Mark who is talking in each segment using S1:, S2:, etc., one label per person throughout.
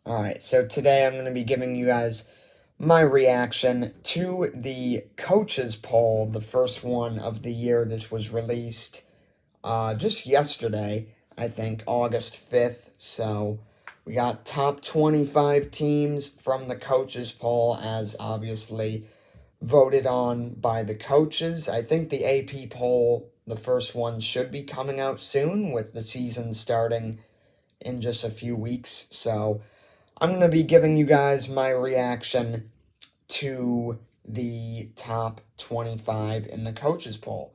S1: Alright, so today I'm going to be giving you guys my reaction to the coaches poll, the first one of the year. This was released just yesterday, I think, August 5th. So we got top 25 teams from the coaches poll, as obviously voted on by the coaches. I think the AP poll, the first one, should be coming out soon, with the season starting in just a few weeks. So I'm going to be giving you guys my reaction to the top 25 in the coaches poll.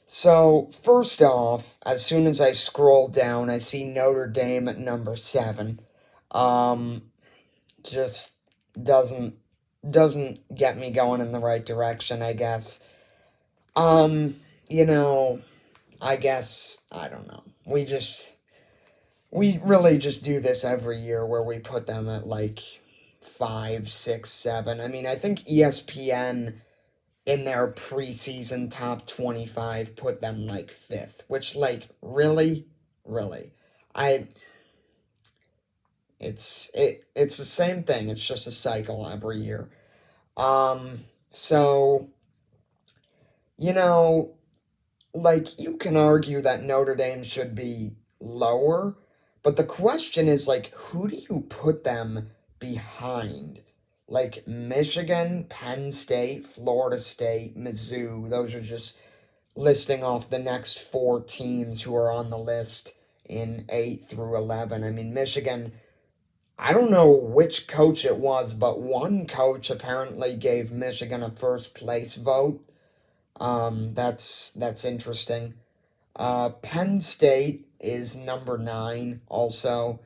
S1: So, first off, as soon as I scroll down, I see Notre Dame at number 7. Um, just doesn't doesn't get me going in the right direction, I guess. Um, you know, I guess I don't know. We really just do this every year where we put them at like 5, 6, 7. I mean, I think ESPN in their preseason top 25 put them like 5th, which, like, really, really, I it's the same thing. It's just a cycle every year. So you know, like, you can argue that Notre Dame should be lower, but the question is, like, who do you put them behind? Like, Michigan, Penn State, Florida State, Mizzou, those are just listing off the next four teams who are on the list in 8 through 11. I mean, Michigan, I don't know which coach it was, but one coach apparently gave Michigan a first place vote. That's interesting. Penn State is number 9 also.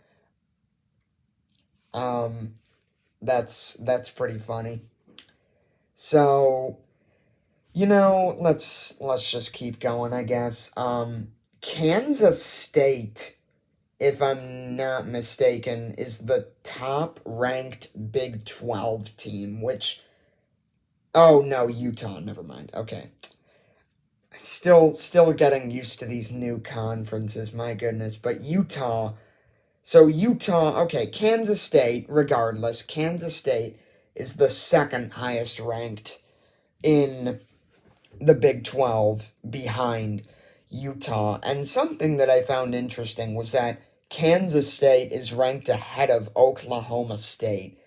S1: Um, that's pretty funny. So, let's just keep going, I guess. Kansas State, if I'm not mistaken, is the top ranked Big 12 team, which, oh no, Utah, never mind. Okay. Still getting used to these new conferences, my goodness. But Utah, so Utah, okay, Kansas State, regardless, Kansas State is the second highest ranked in the Big 12 behind Utah. And something that I found interesting was that Kansas State is ranked ahead of Oklahoma State,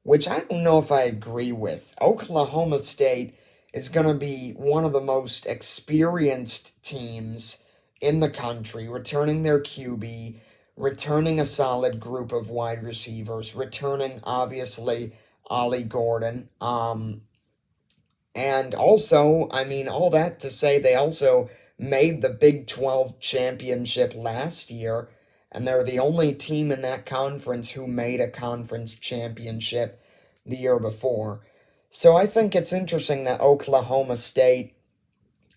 S1: which I don't know if I agree with. Oklahoma State is going to be one of the most experienced teams in the country, returning their QB, returning a solid group of wide receivers, returning, obviously, Ollie Gordon. And also, I mean, all that to say, they also made the Big 12 championship last year, and they're the only team in that conference who made a conference championship the year before. So I think it's interesting that Oklahoma State,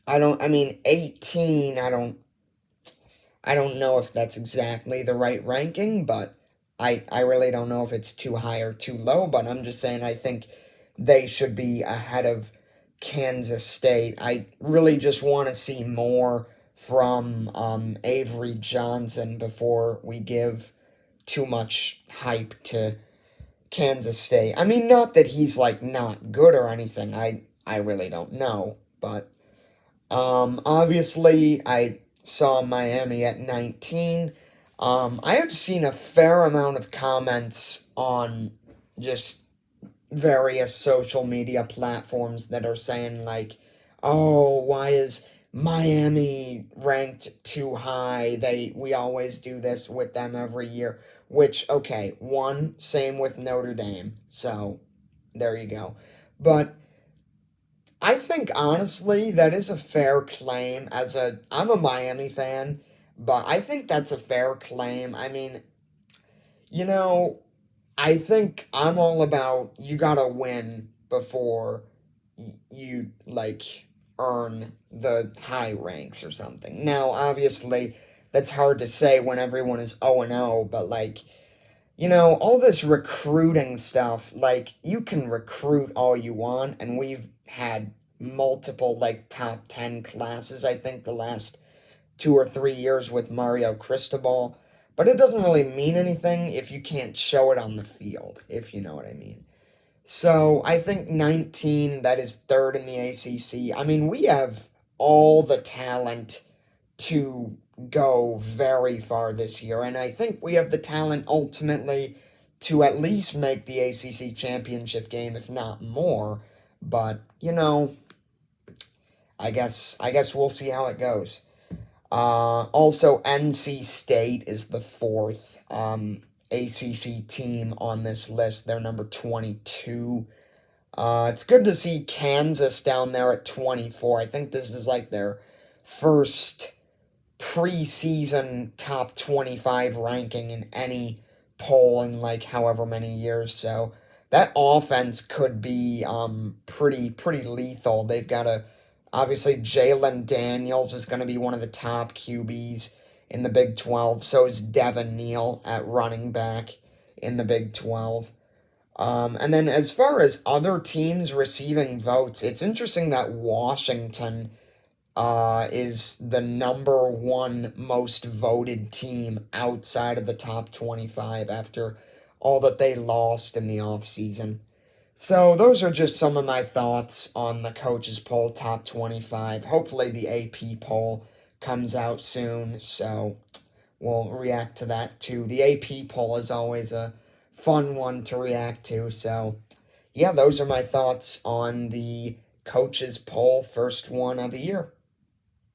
S1: I mean, 18, I don't know if that's exactly the right ranking, but I really don't know if it's too high or too low, but I'm just saying I think they should be ahead of Kansas State. I really just want to see more from Avery Johnson before we give too much hype to Kansas State. I mean, not that he's like not good or anything. I really don't know, but obviously I saw Miami at 19. I have seen a fair amount of comments on just various social media platforms that are saying, like, oh, why is Miami ranked too high? We always do this with them every year. Which, okay, one, same with Notre Dame. So there you go. But I think honestly that is a fair claim. I'm a Miami fan, but I think that's a fair claim. I mean, you know, I think I'm all about you gotta win before you, like, earn the high ranks or something. Now, obviously, that's hard to say when everyone is 0 and 0, but, like, all this recruiting stuff, like, you can recruit all you want, and we've had multiple, like, top 10 classes, I think, the last 2 or 3 years with Mario Cristobal. but it doesn't really mean anything if you can't show it on the field, if you know what I mean. So I think 19, that is third in the ACC. I mean, we have all the talent to go very far this year, and I think we have the talent ultimately to at least make the ACC championship game, if not more. But I guess we'll see how it goes. Also, NC State is the fourth ACC team on this list. They're number 22. It's good to see Kansas down there at 24. I think this is like their first preseason top 25 ranking in any poll in like however many years. So that offense could be pretty lethal. They've got obviously Jalen Daniels is going to be one of the top QBs in the Big 12. So is Devin Neal at running back in the Big 12. And then as far as other teams receiving votes, it's interesting that Washington is the number one most voted team outside of the top 25 after all that they lost in the offseason. So those are just some of my thoughts on the coaches poll top 25. Hopefully the AP poll comes out soon, so we'll react to that too. The AP poll is always a fun one to react to. So yeah, those are my thoughts on the coaches poll, first one of the year.